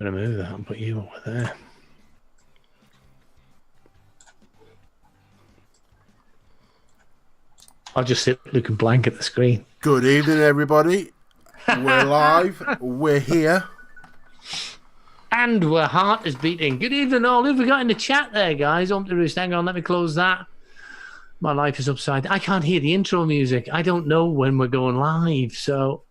I'm going to move that and put you over there. I'll just sit looking blank at the screen. Good evening, everybody. We're live. We're here. And our heart is beating. Good evening, all. Who have we got in the chat there, guys? On the roost. Hang on, let me close that. My life is upside down. I can't hear the intro music. I don't know when we're going live. So,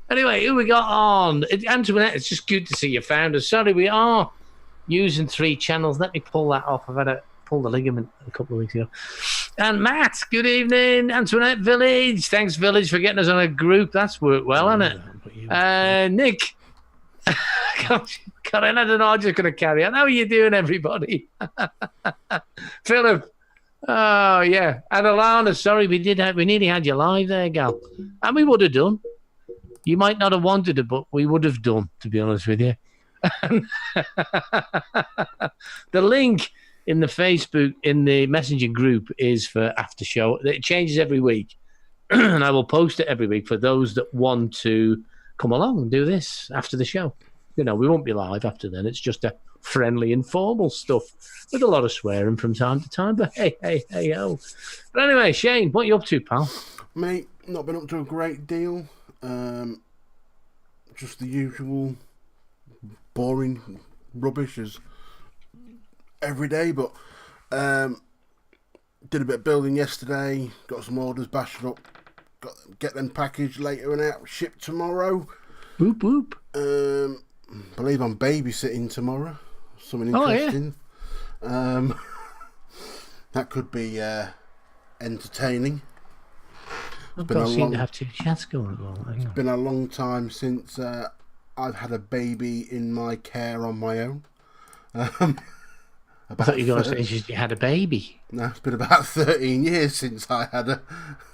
anyway, who we got on? Antoinette, it's just good to see you found us. Sorry, we are using 3 channels. Let me pull that off. I've had to pull the ligament a couple of weeks ago. And Matt, good evening. Antoinette Village. Thanks, Village, for getting us on a group. That's worked well, hasn't it? Nick. Gosh, Colin, I don't know. I'm just going to carry on. How are you doing, everybody? Philip. Oh, yeah. And Alana, sorry, we nearly had you live there, gal. And we would have done. You might not have wanted it, but we would have done, to be honest with you. The link in the Facebook, in the Messenger group, is for after show. It changes every week. And I will post it every week for those that want to come along and do this after the show. You know, we won't be live after then. It's just a friendly, informal stuff with a lot of swearing from time to time. But hey, oh. But anyway, Shane, what are you up to, pal? Mate, not been up to a great deal. Just the usual boring rubbish as every day. But did a bit of building yesterday. Got some orders bashed up. Get them packaged later and out. Shipped tomorrow. Whoop, whoop. Believe I'm babysitting tomorrow. Something interesting. Oh, yeah. That could be entertaining. Of course, you have 2 chats going on. It's been a long time since I've had a baby in my care on my own. I thought you were going to say you had a baby. No, it's been about 13 years since I had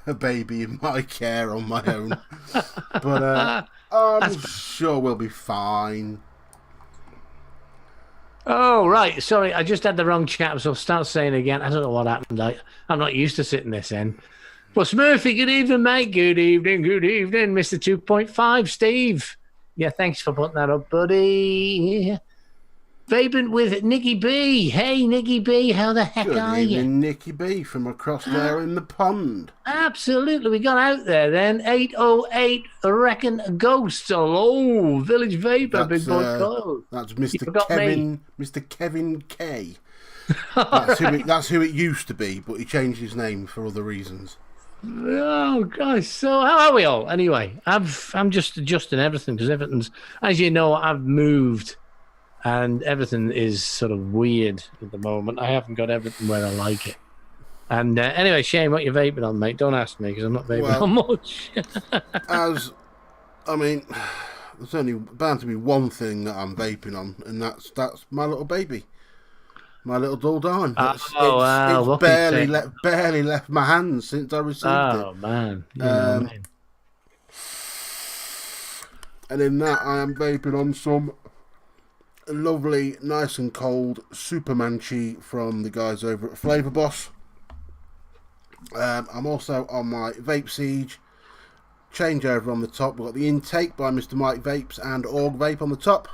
a baby in my care on my own. But I'm sure we'll be fine. Oh, right. Sorry, I just had the wrong chat, so I'll start saying again. I don't know what happened. I'm not used to sitting this end. Well, Smurfy, good evening, mate. Good evening, Mr. 2.5, Steve. Yeah, thanks for putting that up, buddy. Vaping with Nicky B. Hey, Nicky B, how the heck are you? Good evening, Nicky B, from across there in the pond. Absolutely. We got out there then. 808, I reckon, Ghosts. Hello, Village Vapor, Big Boy Coils. That's Mr. Kevin K. That's who it used to be, but he changed his name for other reasons. Oh, gosh. So how are we all? Anyway, I'm just adjusting everything because everything's, as you know, I've moved. And everything is sort of weird at the moment. I haven't got everything where I like it. And anyway, Shane, what you vaping on, mate? Don't ask me because I'm not vaping on much. There's only bound to be one thing that I'm vaping on, and that's my little baby, my little dull dime. It's barely left my hands since I received it. Oh man! And in that, I am vaping on some lovely, nice and cold Superman Chi from the guys over at Flavor Boss. I'm also on my vape siege changeover on the top. We've got the intake by Mr. Mike Vapes and Org Vape on the top,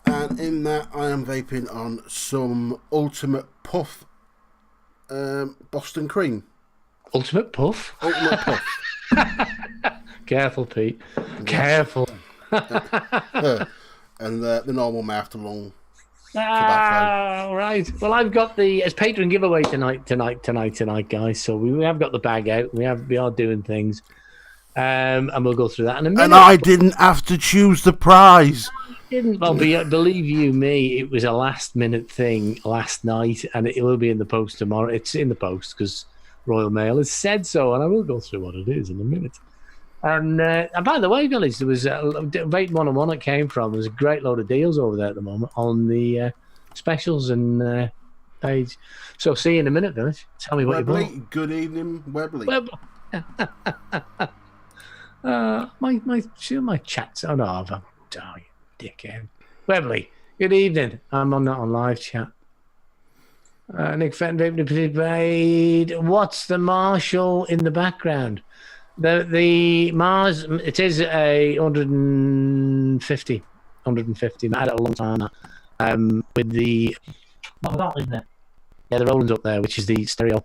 and in that I am vaping on some Ultimate Puff Boston Cream. Ultimate Puff? Ultimate Puff. Careful, Pete. Careful. And the normal mouth to lung tobacco. Right. Well, I've got it's patron giveaway tonight, guys. So we have got the bag out. We are doing things, and we'll go through that in a minute. And I didn't have to choose the prize. Didn't. Well, believe you me, it was a last-minute thing last night, and it will be in the post tomorrow. It's in the post because Royal Mail has said so, and I will go through what it is in a minute. And by the way, Village, there was Vape 101 it came from. There's a great load of deals over there at the moment on the specials and page. So see you in a minute, Village. Tell me what you bought. Good evening, Webley. My chats. Oh, no, you dickhead. Webley, good evening. I'm not on live chat. Nick Fenton, Vape, what's the Marshall in the background? The Mars, it is a 150 150. I had it a long time now. With the the Roland's up there, which is the stereo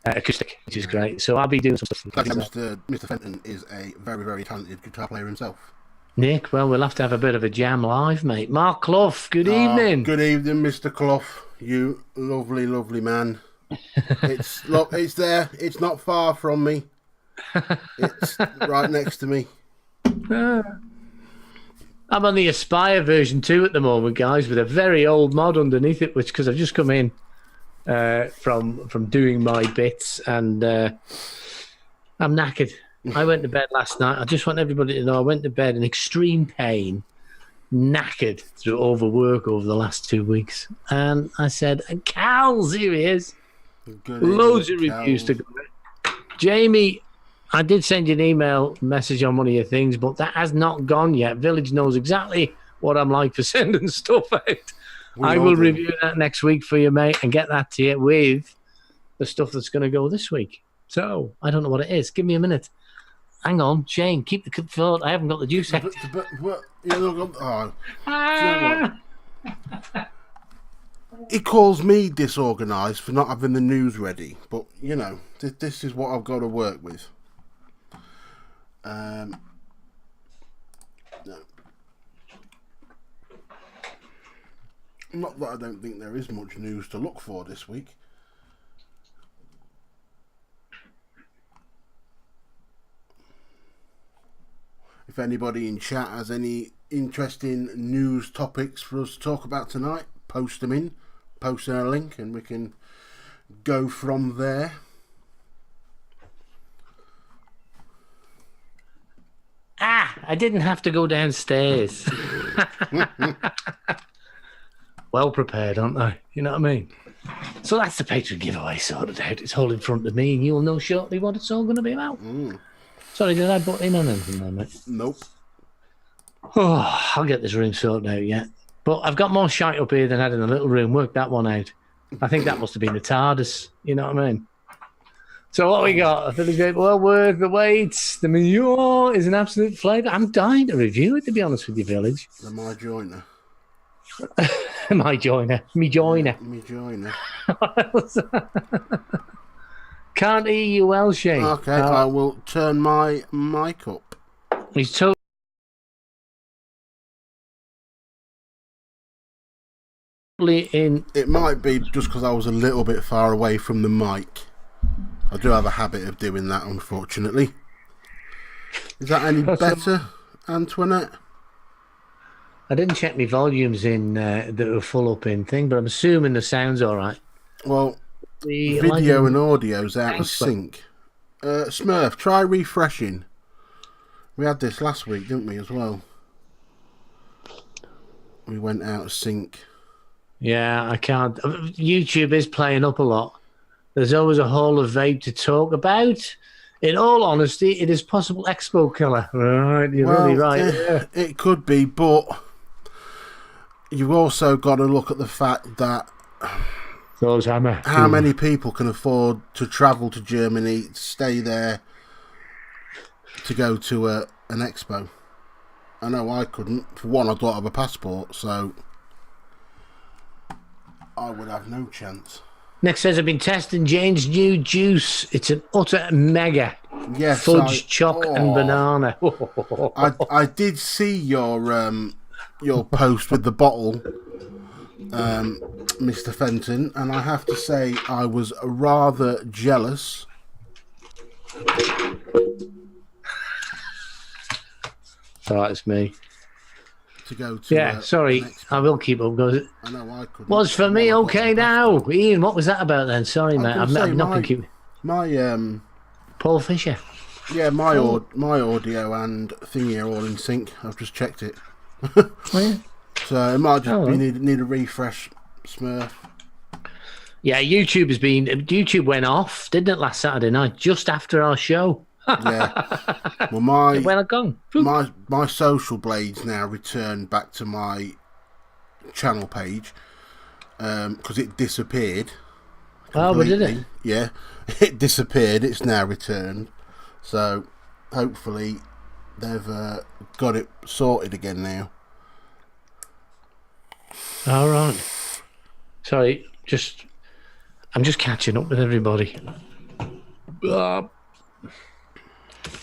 acoustic, which is great. So I'll be doing some stuff. Mr. Fenton is a very, very talented guitar player himself. Nick, well, we'll have to have a bit of a jam live, mate. Mark Clough, good evening. Good evening, Mr. Clough. You lovely, lovely man. It's there. It's not far from me. It's right next to me. I'm on the Aspire version 2 at the moment, guys, with a very old mod underneath it, which because I've just come in from doing my bits, and I'm knackered. I went to bed last night. I just want everybody to know I went to bed in extreme pain, knackered through overwork over the last 2 weeks. And I said, Cal's, here he is. Loads of reviews to go. Jamie, I did send you an email message on one of your things, but that has not gone yet. Village knows exactly what I'm like for sending stuff out. I will review that next week for you, mate, and get that to you with the stuff that's going to go this week. So, I don't know what it is. Give me a minute. Hang on, Shane, keep the thought. I haven't got the juice out. He calls me disorganised for not having the news ready, but, you know, this is what I've got to work with. No. Not that I don't think there is much news to look for this week. If anybody in chat has any interesting news topics for us to talk about tonight, post them in, post in a link, and we can go from there. I didn't have to go downstairs. Well prepared, aren't I? You know what I mean? So that's the Patreon giveaway sorted out. It's all in front of me, and you'll know shortly what it's all going to be about. Sorry, did I butt in on anything there, mate? Nope. Oh, I'll get this room sorted out yet. But I've got more shite up here than I had in the little room. Work that one out. I think that must have been the TARDIS. You know what I mean? So what we got? A Philly Vape, well worth the wait. The manure is an absolute flavour. I'm dying to review it, to be honest with you, Village. The My Joiner. My joiner. Me joiner. Yeah, me joiner. Can't hear you well, Shane. Okay, I will turn my mic up. He's totally in. It might be just because I was a little bit far away from the mic. I do have a habit of doing that, unfortunately. Is that any better, Antoinette? I didn't check my volumes in that were full up in thing, but I'm assuming the sound's all right. Well, the video and audio's out of sync. Smurf, try refreshing. We had this last week, didn't we, as well? We went out of sync. Yeah, I can't. YouTube is playing up a lot. There's always a whole of vape to talk about. In all honesty, it is possible expo killer. Right, you're really right. Yeah. It could be, but you've also got to look at the fact that how many people can afford to travel to Germany, to stay there, to go to an expo. I know I couldn't. For one, I don't have a passport, so I would have no chance. Next says, I've been testing Jane's new juice. It's an utter mega. Yes, fudge, choc, and banana. I did see your post with the bottle, Mr. Fenton, and I have to say I was rather jealous. Right, it's me. To go to sorry, I will keep up. Because I know I couldn't. Was for me okay now, Ian. What was that about then? Sorry, mate. I'm not going to keep. My Paul Fisher. Yeah, my audio and thingy are all in sync. I've just checked it. Oh, yeah. So it might just need a refresh, Smurf. Yeah, YouTube went off, didn't it, last Saturday night, just after our show. Yeah. Well, where I gone? My social blades now return back to my channel page because it disappeared. Oh, but did it? Yeah, it disappeared. It's now returned. So hopefully they've got it sorted again now. All right. Sorry, I'm just catching up with everybody. And I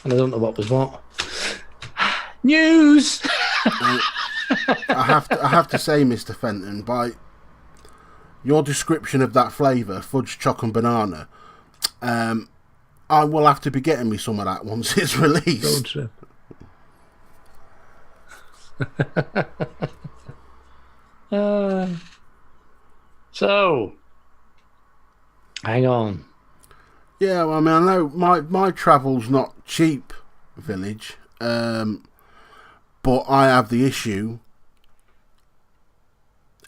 don't know what was what. News. I have to say, Mr. Fenton, by your description of that flavour, fudge, choc and banana, I will have to be getting me some of that once it's released. Road trip. So, hang on. Yeah, well, I mean, I know my travel's not cheap, Village, but I have the issue.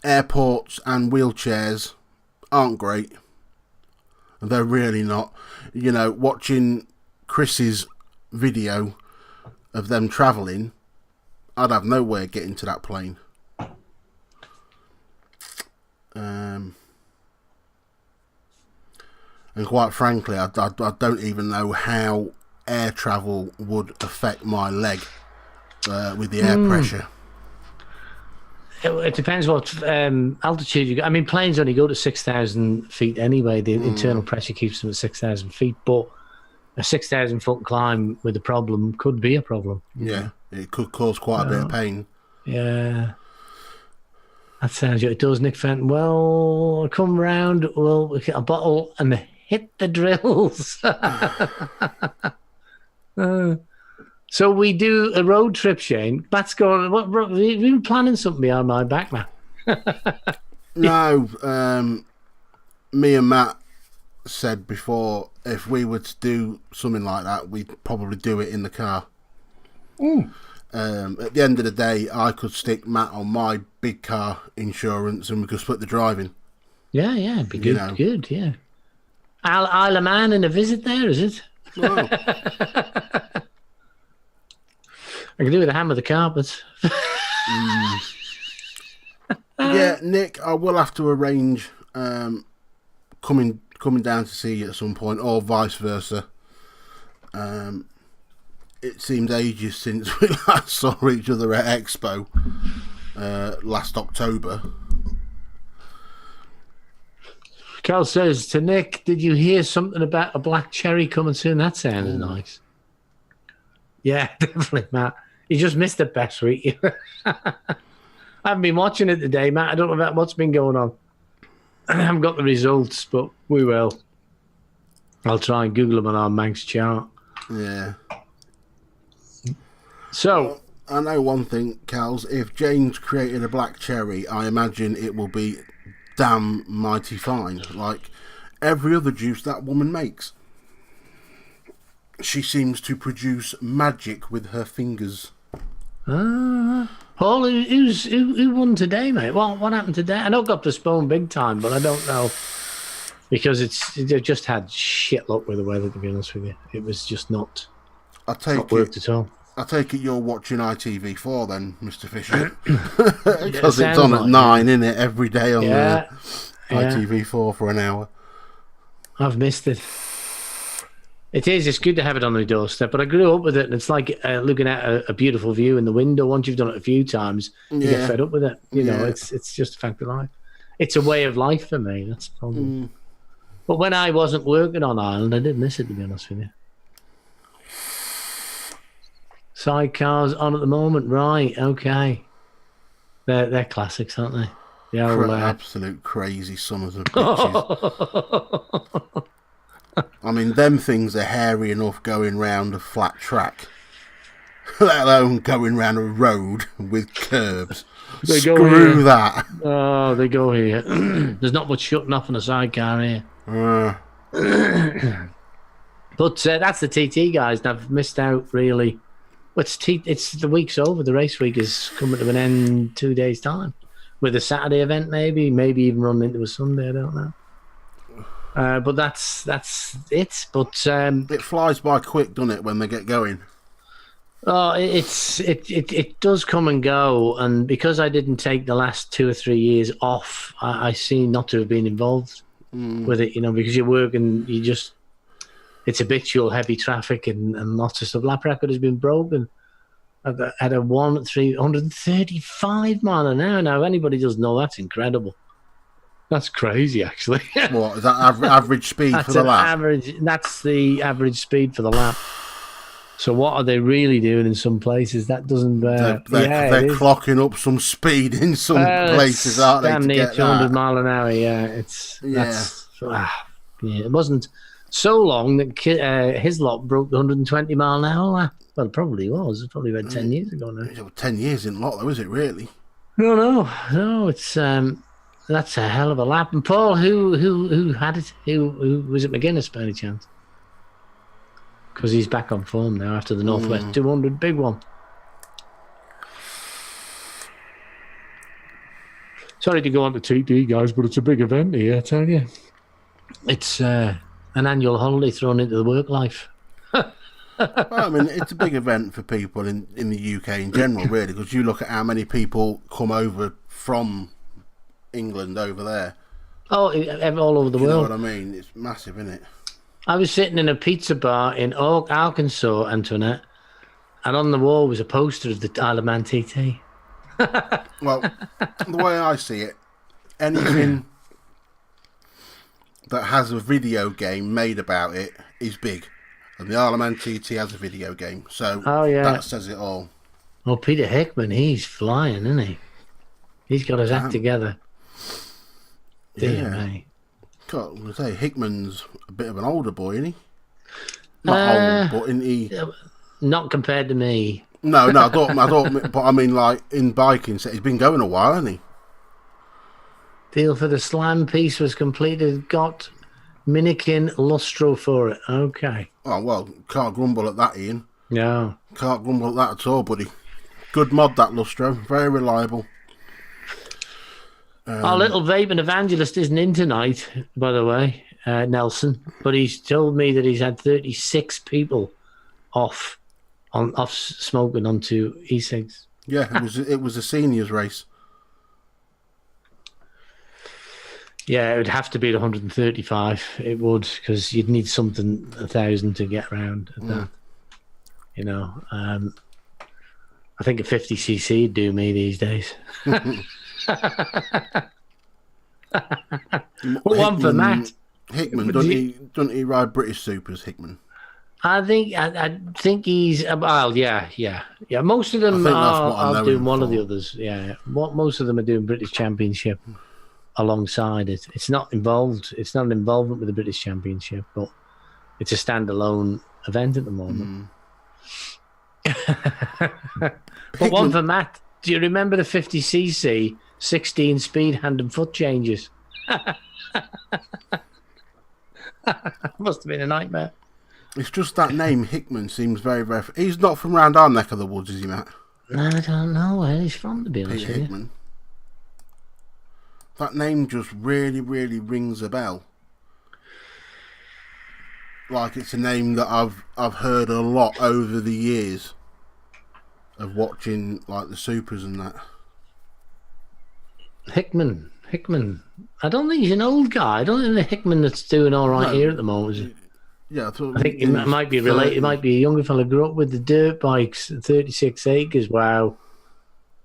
Airports and wheelchairs aren't great. They're really not. You know, watching Chris's video of them travelling, I'd have no way of getting to that plane. And quite frankly, I don't even know how air travel would affect my leg with the air pressure. It depends what altitude you go. I mean, planes only go to 6,000 feet anyway. The internal pressure keeps them at 6,000 feet, but a 6,000 foot climb with a problem could be a problem. Yeah, it could cause quite a bit of pain. Yeah. That sounds it does, Nick Fenton. Well, I'll come round, we'll get a bottle and hit the drills. So we do a road trip, Shane. Matt's going, what, we've been planning something behind my back, Matt. No, me and Matt said before, if we were to do something like that, we'd probably do it in the car. At the end of the day, I could stick Matt on my big car insurance and we could split the driving. Yeah, it'd be good, you know. Good, yeah. Isle of Man and a visit there, is it? Wow. I can do with a hammer the carpets. Yeah, Nick, I will have to arrange coming down to see you at some point, or vice versa. It seems ages since we last saw each other at Expo last October. Carl says to Nick, did you hear something about a black cherry coming soon? That sounds nice. Yeah, definitely, Matt. You just missed the best week. I haven't been watching it today, Matt. I don't know about what's been going on. I haven't got the results, but we will. I'll try and Google them on our Manx chart. Yeah. So, I know one thing, Cals. If Jane's created a black cherry, I imagine it will be damn mighty fine. Like every other juice that woman makes. She seems to produce magic with her fingers. Paul, who won today, mate? What happened today? I know it got postponed big time, but I don't know. Because they've just had shit luck with the weather, to be honest with you. It was just not worked at all. I take it you're watching ITV4 then, Mr. Fisher. Because it's on at 9, isn't it? Every day on ITV4 for an hour. I've missed it. It is. It's good to have it on the doorstep, but I grew up with it, and it's like looking at a beautiful view in the window. Once you've done it a few times, you get fed up with it. You know, it's just a fact of life. It's a way of life for me. That's the problem. But when I wasn't working on Ireland, I did miss it, to be honest with you. Sidecars on at the moment, right? Okay, they're classics, aren't they? The old, absolute crazy sons of bitches. I mean, them things are hairy enough going round a flat track, let alone going round a road with curbs. Screw that. Oh, they go here. There's not much shutting off on a sidecar here. But that's the TT guys. I've missed out, really. It's the week's over. The race week is coming to an end in 2 days' time. With a Saturday event, maybe even running into a Sunday. I don't know. But that's it. But it flies by quick, doesn't it, when they get going? Oh, it does come and go, and because I didn't take the last 2 or 3 years off, I seem not to have been involved with it. You know, because you work and it's habitual heavy traffic and lots of stuff. Lap record has been broken At a 335 mile an hour. Now, if anybody doesn't know, that's incredible. That's crazy, actually. What is that average speed for the lap? That's the average speed for the lap. So what are they really doing in some places? That doesn't. They're clocking up some speed in some places, aren't they? Damn near 200 mile an hour. Yeah, it wasn't so long that his lot broke the 120 mile an hour lap. Well, it probably was. It's probably about 10 years ago now. 10 years in lot, though, is it really? No. It's that's a hell of a lap. And Paul, who had it? Who was it? McGuinness, by any chance? Because he's back on form now after the Northwest 200, big one. Sorry to go on to TD, guys, but it's a big event here, I tell you. It's an annual holiday thrown into the work life. Well, I mean, it's a big event for people in the UK in general, really, because you look at how many people come over from England over there. Oh, all over the world. You know what I mean? It's massive, isn't it? I was sitting in a pizza bar in Arkansas, Antoinette, and on the wall was a poster of the Isle of Man TT. Well, the way I see it, anything that has a video game made about it is big. And the Isle of Man TT has a video game, so that says it all. Well, Peter Hickman, he's flying, isn't he? He's got his act together. Dear me. God, I say Hickman's a bit of an older boy, isn't he? Not old, but isn't he? Not compared to me. No, I thought, but I mean, like in biking, he's been going a while, hasn't he? Deal for the slam piece was completed. Got Minikin Lustro for it. Okay. Oh well, can't grumble at that, Ian. No, can't grumble at that at all, buddy. Good mod, that Lustro, very reliable. Our little vaping evangelist isn't in tonight, by the way, Nelson. But he's told me that he's had 36 people off smoking onto e-cigs. Yeah, it was a seniors race. Yeah, it would have to be the 135. It would, because you'd need something 1,000 to get around at that. You know, I think a 50cc would do me these days. One for Matt Hickman. Doesn't he ride British Supers, Hickman? I think he's yeah. Most of them are doing one of the others. Yeah, most of them are doing British Championship alongside it. It's not involved. It's not an involvement with the British Championship, but it's a standalone event at the moment. But one for Matt. Do you remember the 50cc 16 speed hand and foot changes? Must have been a nightmare. It's just that name Hickman seems very, very. He's not from round our neck of the woods, is he, Matt? I don't know where he's from, to be honest with you. Hickman. That name just really, really rings a bell. Like it's a name that I've heard a lot over the years of watching like the Supers and that. Hickman. I don't think he's an old guy. I don't think the Hickman that's doing all right here at the moment. Is it? Yeah, I think it might be related. It might be a younger fella grew up with the dirt bikes, 36 acres. Wow,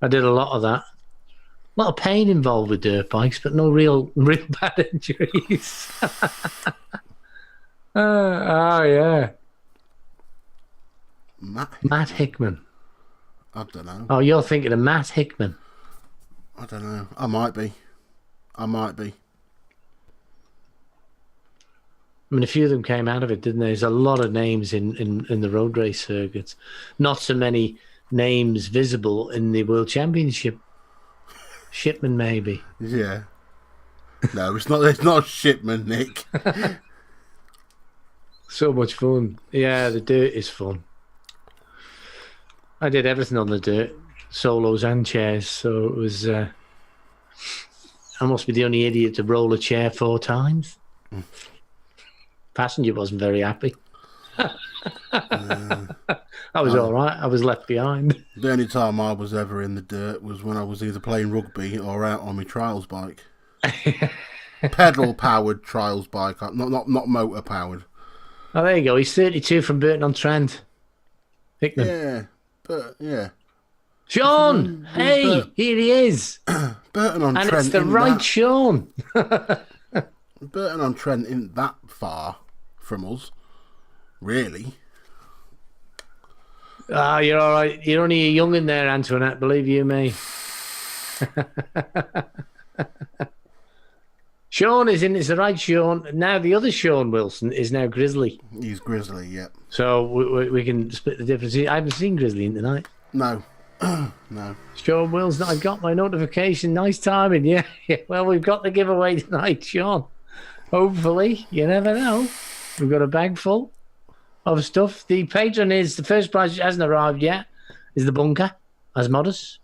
I did a lot of that. A lot of pain involved with dirt bikes, but no real bad injuries. Yeah. Matt Hickman. I don't know. Oh, you're thinking of Matt Hickman. I don't know. I might be. I mean, a few of them came out of it, didn't there? There's a lot of names in the road race circuits. Not so many names visible in the World Championship. Shipman, maybe. Yeah. No, it's not. It's not Shipman, Nick. So much fun. Yeah, the dirt is fun. I did everything on the dirt, solos and chairs. So it was. I must be the only idiot to roll a chair 4 times. Passenger wasn't very happy. I was all right. I was left behind. The only time I was ever in the dirt was when I was either playing rugby or out on my trials bike. Pedal powered trials bike, not motor powered. Oh, there you go. He's 32 from Burton on Trent. Hickman. Yeah. But yeah, Sean, hey, here he is. Burton on And Trent. it's the right Sean. Burton on Trent isn't that far from us, really. Ah, you're all right. You're only a young'un there, Antoinette, believe you me. Sean is in. It's the right Sean. Now the other Sean Wilson is now Grizzly. He's Grizzly, yeah. So we can split the difference. I haven't seen Grizzly in tonight. No. No. Sean Wilson, I got my notification. Nice timing, yeah. Well, we've got the giveaway tonight, Sean. Hopefully, you never know. We've got a bag full of stuff. The patron is the first prize, which hasn't arrived yet, is the bunker, as modest.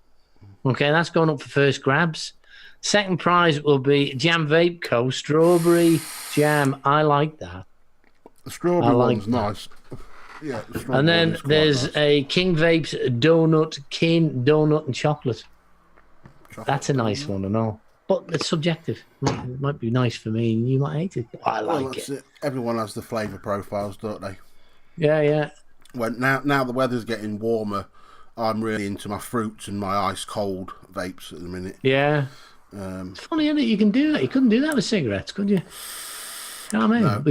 Okay, that's going up for first grabs. Second prize will be Jam Vape Co. Strawberry Jam. I like that. The strawberry one's nice. Yeah, and then there's a King Vapes donut, donut and chocolate. That's a nice one and all. But it's subjective. It might be nice for me and you might hate it. I like it. Everyone has the flavour profiles, don't they? Yeah, yeah. Well, now the weather's getting warmer, I'm really into my fruits and my ice cold vapes at the minute. Yeah. It's funny, isn't it? You can do that. You couldn't do that with cigarettes, could you? You know what I mean? No.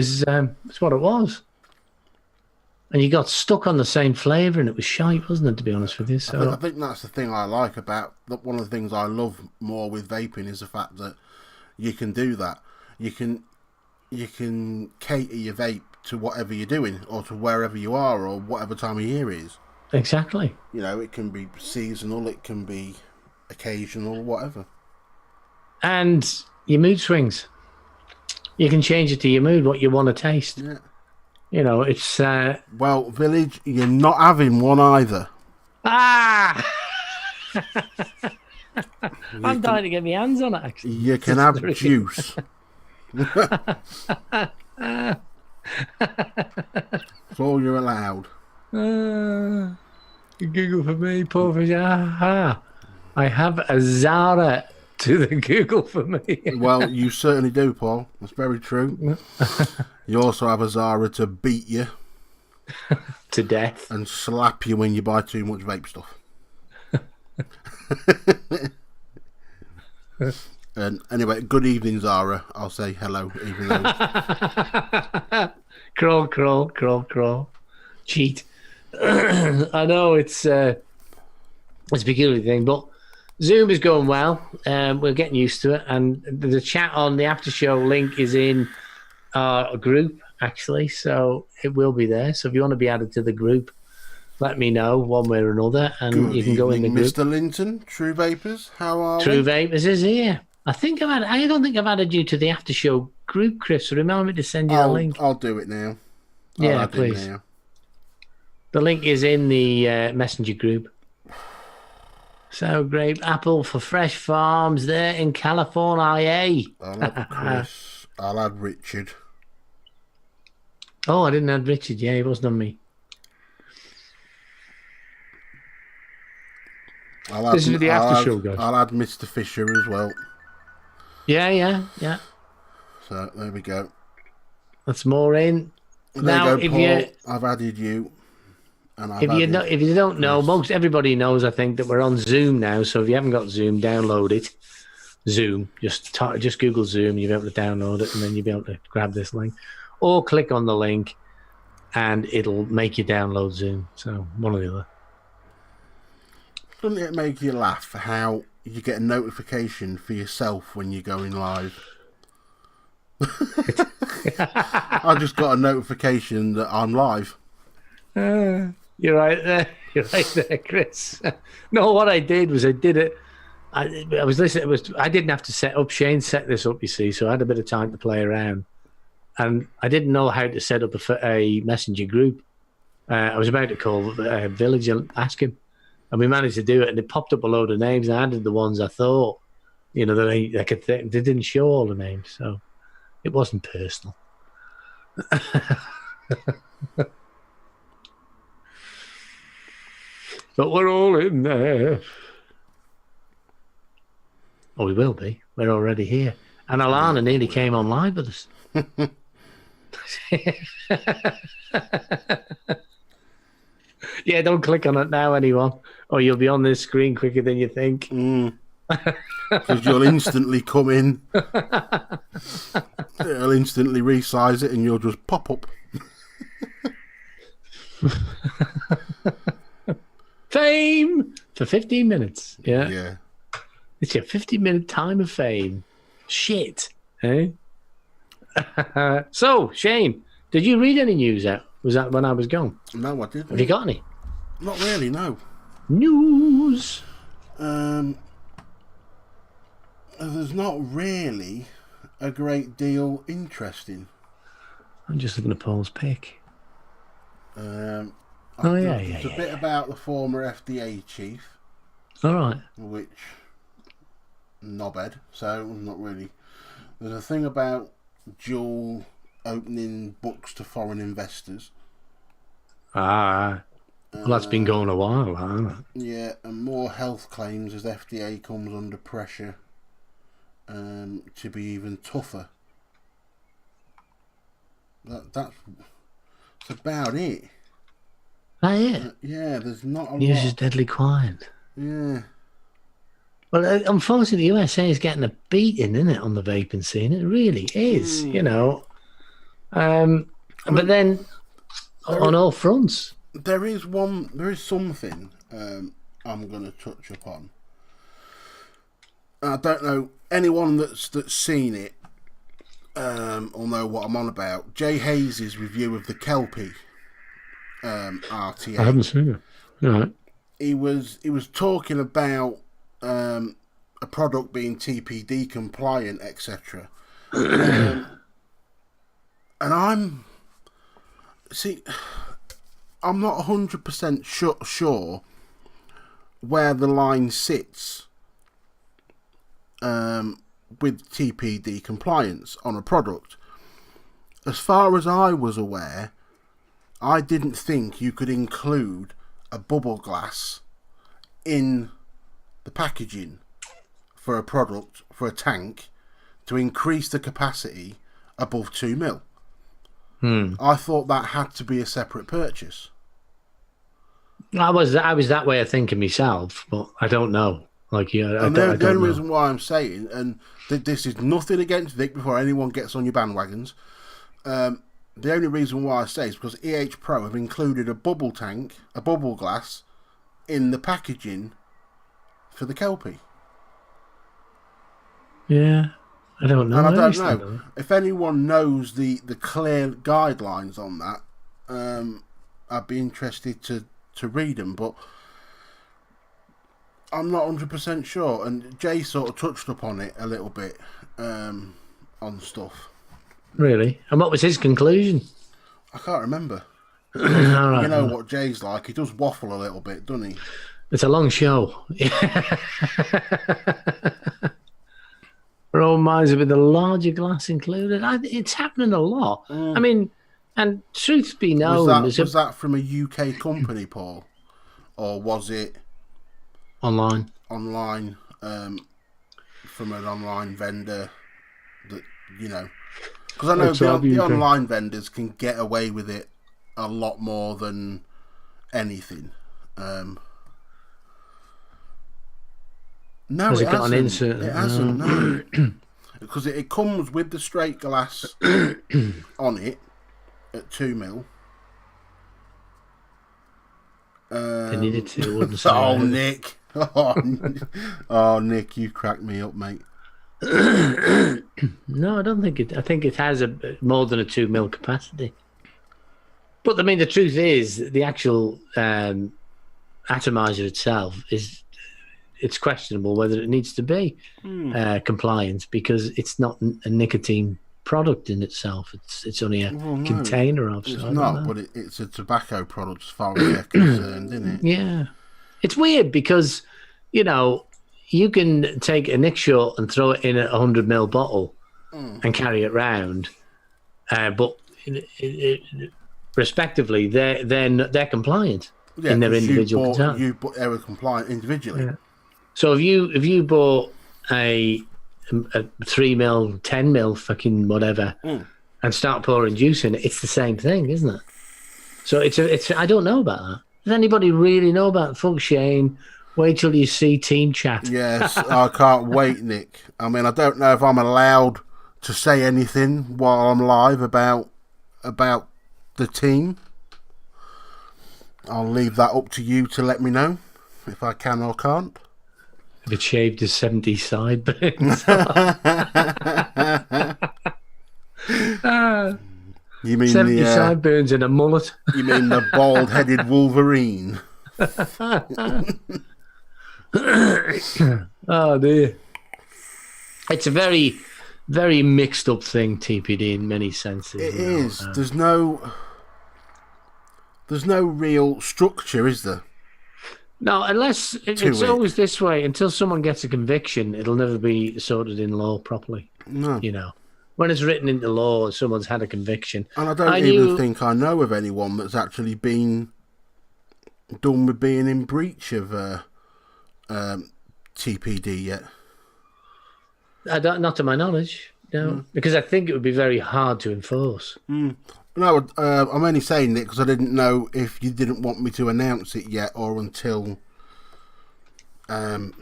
It's what it was. And you got stuck on the same flavour and it was shite, wasn't it, to be honest with you? So I think that's the thing I like about... One of the things I love more with vaping is the fact that you can do that. You can cater your vape to whatever you're doing or to wherever you are or whatever time of year it is. Exactly. You know, it can be seasonal, it can be occasional, whatever. And your mood swings. You can change it to your mood, what you want to taste. Yeah. You know, it's... Well, Village, you're not having one either. Ah! I'm dying to get my hands on it, actually. You can have juice. That's all you're allowed. You Google for me, poor fish. Aha. I have a Zara to the Google for me. Well, you certainly do, Paul. That's very true. You also have a Zara to beat you. To death. And slap you when you buy too much vape stuff. And anyway, good evening, Zara. I'll say hello, even though... Crawl. Cheat. I know it's a peculiar thing, but Zoom is going well. We're getting used to it, and the chat on the after show link is in our group, actually, so it will be there. So if you want to be added to the group, let me know one way or another, and good you can go in the group. Mr. Linton, True Vapors, how are True Vapors is here. I don't think I've added you to the after show group, Chris. So remember me to send you the link. I'll do it now. Yeah, please. The link is in the messenger group. So great. Apple for Fresh Farms there in California. I'll add Chris. I'll add Richard. Oh, I didn't add Richard. Yeah, he wasn't on me. This is the after show, guys. I'll add Mr. Fisher as well. Yeah. So there we go. That's more in. There now, you go, Paul. I've added you. And if you don't know, most everybody knows, I think, that we're on Zoom now. So if you haven't got Zoom, download it. Zoom. Just Google Zoom. You'll be able to download it, and then you'll be able to grab this link, or click on the link, and it'll make you download Zoom. So one or the other. Doesn't it make you laugh how you get a notification for yourself when you're going live? I just got a notification that I'm live. You're right there. You're right there, Chris. No, what I did was I did it. I was listening. I didn't have to set up. Shane set this up, you see, so I had a bit of time to play around, and I didn't know how to set up a messenger group. I was about to call Village and ask him, and we managed to do it. And it popped up a load of names. And I added the ones I thought, that I could think. They didn't show all the names, so it wasn't personal. But we're all in there. Oh, we will be. We're already here. And Alana nearly came on live with us. Yeah, don't click on it now, anyone, or you'll be on this screen quicker than you think. Because you'll instantly come in. It'll instantly resize it and you'll just pop up. Fame for 15 minutes. Yeah. Yeah. It's your 15-minute time of fame. Shit. Eh? So, Shane, did you read any news out? Was that when I was gone? No, I didn't. Have you got any? Not really, no. News. There's not really a great deal interesting. I'm just looking at Paul's pick. There's yeah. a bit about the former FDA chief. All right. Which, knobhead, so not really. There's a thing about Juul opening books to foreign investors. Well, that's been going a while, hasn't it? Yeah, and more health claims as FDA comes under pressure to be even tougher. That's about it. That it? Yeah, there's not a lot. News is deadly quiet. Yeah. Well, unfortunately, the USA is getting a beating, isn't it, on the vaping scene? It really is, you know. But then, on all fronts. There is something I'm going to touch upon. I don't know anyone that's seen it will know what I'm on about. Jay Hayes' review of the Kelpie RTA. I haven't seen it. All right. He was talking about a product being TPD compliant, etc. And I'm not 100% sure where the line sits with TPD compliance on a product. As far as I was aware, I didn't think you could include a bubble glass in the packaging for a product, for a tank, to increase the capacity above 2 mil. I thought that had to be a separate purchase. I was that way of thinking myself, but I don't know. Like, yeah, The only reason why I'm saying, and this is nothing against Vic before anyone gets on your bandwagons, the only reason why I say is because EH Pro have included a bubble tank, a bubble glass, in the packaging for the Kelpie. Yeah, I don't know. And I don't know if anyone knows the clear guidelines on that. I'd be interested to read them, but I'm not 100% sure. And Jay sort of touched upon it a little bit on stuff. Really? And what was his conclusion? I can't remember. All right. You know what Jay's like. He does waffle a little bit, doesn't he? It's a long show. Roll miser with the larger glass included. It's happening a lot. I mean, and truth be known, was that from a UK company, Paul, or was it online? Online, from an online vendor that because I know the online vendors can get away with it a lot more than anything. No, Has it it got hasn't. an insert? It hasn't, no. Because it comes with the straight glass on it at 2 mil. They needed to, wouldn't say. Oh, Nick. Oh, Nick, you cracked me up, mate. No, I don't think it. I think it has more than a 2 mil capacity. But I mean, the truth is, the actual atomizer itself it's questionable whether it needs to be compliant, because it's not a nicotine product in itself. It's only a container of. It's not, but it's a tobacco product as far as they're concerned, isn't it? Yeah, it's weird because you can take a Nick short and throw it in a 100 ml bottle and carry it round, but respectively, they're compliant in their individual container. They were compliant individually. Yeah. So if you bought a 3 mil, 10 mil, fucking whatever, and start pouring juice in it, it's the same thing, isn't it? So it's I don't know about that. Does anybody really know about fuck Shane? Wait till you see team chat. Yes, I can't wait, Nick. I mean, I don't know if I'm allowed to say anything while I'm live about the team. I'll leave that up to you to let me know if I can or can't. If it shaved his 70s sideburns. You mean 70 sideburns and a mullet. You mean the bald-headed Wolverine? Oh dear. It's a very, very mixed up thing, TPD, in many senses. It is. There's no real structure, is there? No, unless it's always this way. Until someone gets a conviction, it'll never be sorted in law properly. No. You know, when it's written into law, someone's had a conviction. And I don't even think I know of anyone that's actually been done with being in breach of TPD yet. Not to my knowledge, no. Because I think it would be very hard to enforce. No, I'm only saying it because I didn't know if you didn't want me to announce it yet or until, that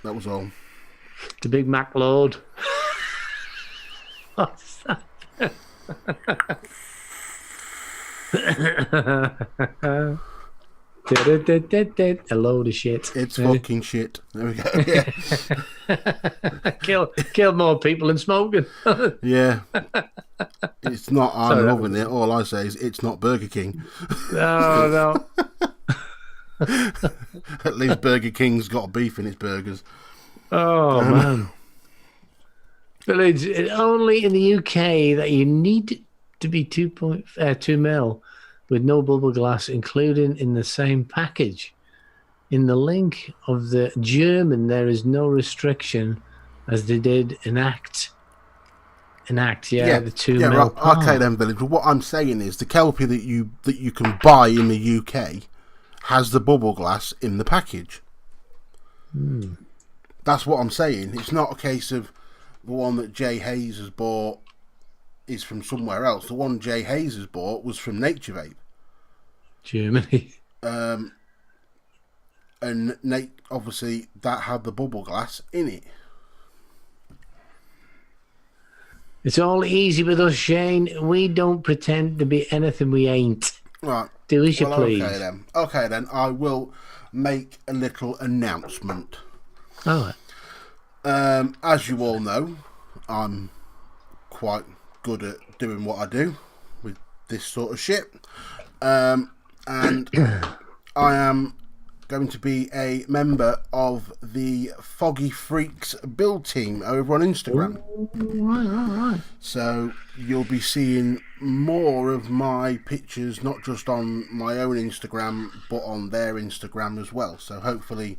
was all. The Big Mac Lord. What's that? A load of shit. It's fucking shit. There we go. Yeah. kill more people than smoking. Yeah. It's not. I'm loving it. All I say is it's not Burger King. No. At least Burger King's got beef in its burgers. Oh man. But it's only in the UK that you need to be 2 mil with no bubble glass included in the same package. In the link of the German, there is no restriction, as they did enact. The 2 mil. Right. Okay, then, Village. But what I'm saying is the Kelpie that you can buy in the UK has the bubble glass in the package. That's what I'm saying. It's not a case of the one that Jay Hayes has bought is from somewhere else. The one Jay Hayes has bought was from Nature Vape, Germany. And Nate, obviously, that had the bubble glass in it. It's all easy with us, Shane. We don't pretend to be anything we ain't. Right. Do as you please. Okay then. I will make a little announcement. All right. As you all know, I'm quite good at doing what I do with this sort of shit. And I am going to be a member of the Foggy Freaks build team over on Instagram. Right. So you'll be seeing more of my pictures, not just on my own Instagram, but on their Instagram as well. So hopefully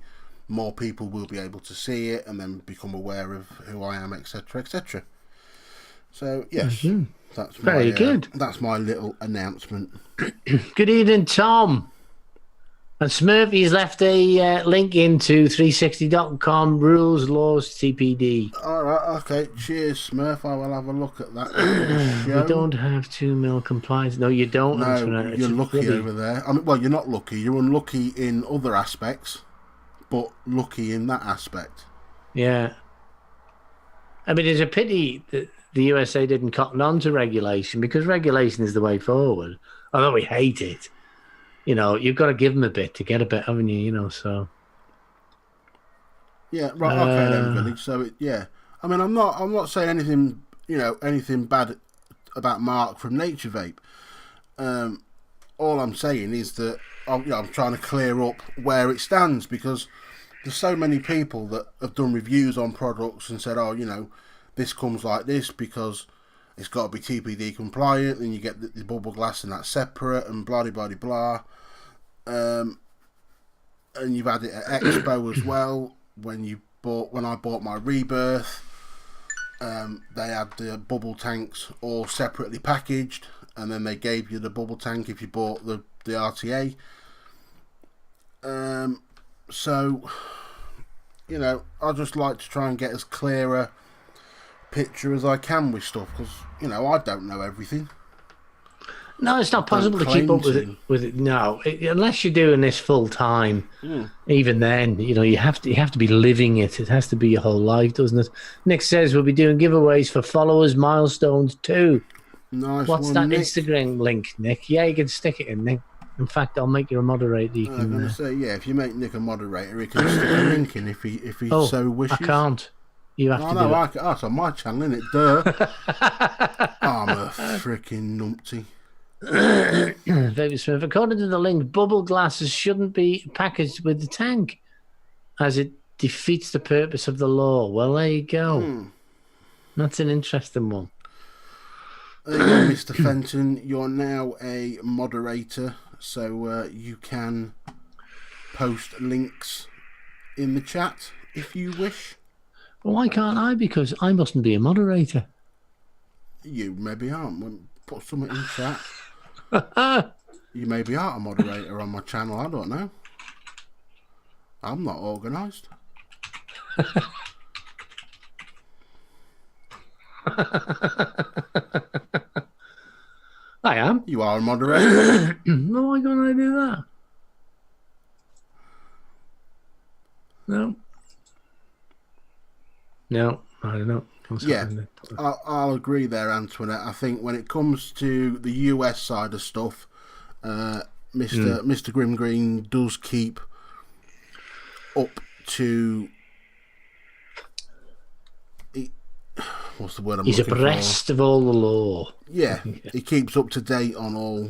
more people will be able to see it and then become aware of who I am, etc., etc. So yes, that's very good. That's my little announcement. Good evening, Tom. And Smurfy's left a link into 360.com rules, laws, TPD. All right, okay. Cheers, Smurf. I will have a look at that. You don't have 2 mil compliance. No, you don't. No, you're lucky over there. I mean, well, you're not lucky. You're unlucky in other aspects, but lucky in that aspect. Yeah. I mean, it's a pity that the USA didn't cotton on to regulation, because regulation is the way forward. Although we hate it. You know, you've got to give them a bit to get a bit, haven't you? You know, so. Yeah, right. Okay, then, Village. So, I mean, I'm not saying anything, anything bad about Mark from Nature Vape. All I'm saying is that I'm trying to clear up where it stands, because there's so many people that have done reviews on products and said, this comes like this because it's got to be TPD compliant, and you get the bubble glass and that's separate, and blah blah blah blah. And you've had it at Expo as well. When I bought my Rebirth, they had the bubble tanks all separately packaged, and then they gave you the bubble tank if you bought the RTA. So, I just like to try and get as clearer picture as I can with stuff, because I don't know everything. No, it's not possible to keep up with it. No, unless you're doing this full time. Even then, you have to be living it. It has to be your whole life, doesn't it? Nick says we'll be doing giveaways for followers, milestones too. Nice. What's one, that Nick. Instagram link, Nick? Yeah, you can stick it in, Nick. In fact, I'll make you a moderator. I'm going to say, yeah, if you make Nick a moderator, he can stick a link in if he so wishes. I can't. You have to do it. Oh, it's on my channel, isn't it? Duh. I'm a freaking numpty. Vape Smith. According to the link, bubble glasses shouldn't be packaged with the tank, as it defeats the purpose of the law. Well, there you go. That's an interesting one. There you go, Mr. Fenton. You're now a moderator, so you can post links in the chat if you wish. Well, why can't I? Because I mustn't be a moderator. You maybe aren't. Put something in chat. You maybe are a moderator on my channel. I don't know. I'm not organised. I am. You are a moderator. No, why can't I do that? No, I don't know. Yeah, I'll agree there, Antoinette. I think when it comes to the US side of stuff, Mr. Grim Green does keep up to... What's the word I'm looking for? He's abreast of all the law. Yeah, he keeps up to date on all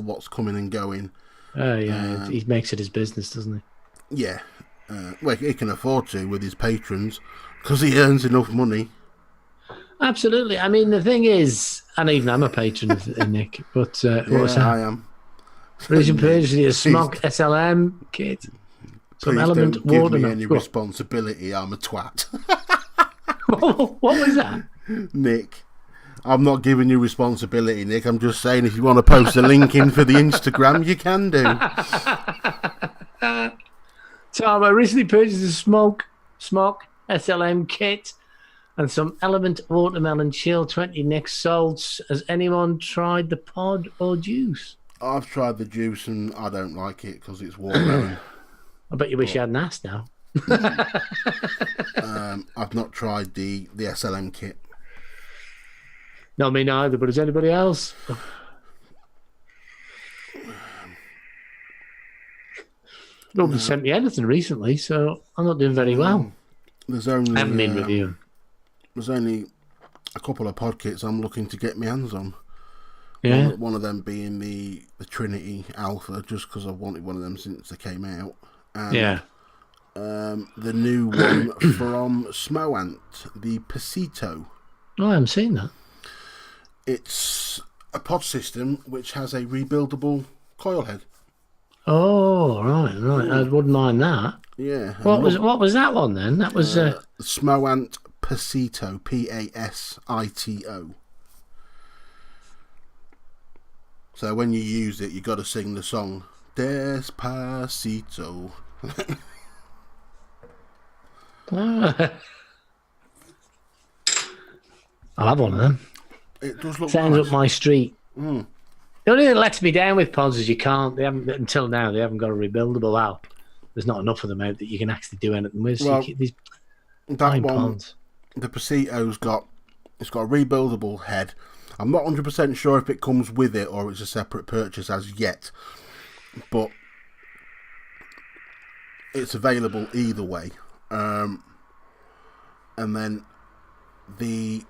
what's coming and going. Oh, yeah, he makes it his business, doesn't he? Yeah. Well, he can afford to with his patrons because he earns enough money. Absolutely. I mean, the thing is, and even I'm a patron of Nick, but what was that? I am. Recent purchase a Smog SLM kit. Some element don't give water. Me any responsibility. I'm a twat. What was that? Nick, I'm not giving you responsibility, Nick. I'm just saying if you want to post a link in for the Instagram, you can do. Tom, I recently purchased a Smog SLM kit and some Element Watermelon Chill 20 Nick salts. Has anyone tried the pod or juice? I've tried the juice and I don't like it because it's watermelon. I bet you wish you hadn't asked now. I've not tried the SLM kit. Not me neither, but is anybody else? Nobody sent me anything recently, so I'm not doing very well. I haven't been reviewing. There's only a couple of pod kits I'm looking to get my hands on. Yeah. One of them being the Trinity Alpha, just because I've wanted one of them since they came out. And, yeah. The new one from Smoant, the Pasito. Oh, I haven't seen that. It's a pod system which has a rebuildable coil head. Oh, right. I wouldn't mind that. Yeah. What was that one then? That was Smoant Pasito, Pasito. So when you use it, you got to sing the song Despacito. I'll have one of them. It does look Sounds nice. up my street. The only thing that lets me down with pods is you can't. They haven't until now. They haven't got a rebuildable. Well, there's not enough of them out that you can actually do anything with. So these that one, pods. The Pasito's got a rebuildable head. I'm not 100% sure if it comes with it or it's a separate purchase as yet, but it's available either way. And then the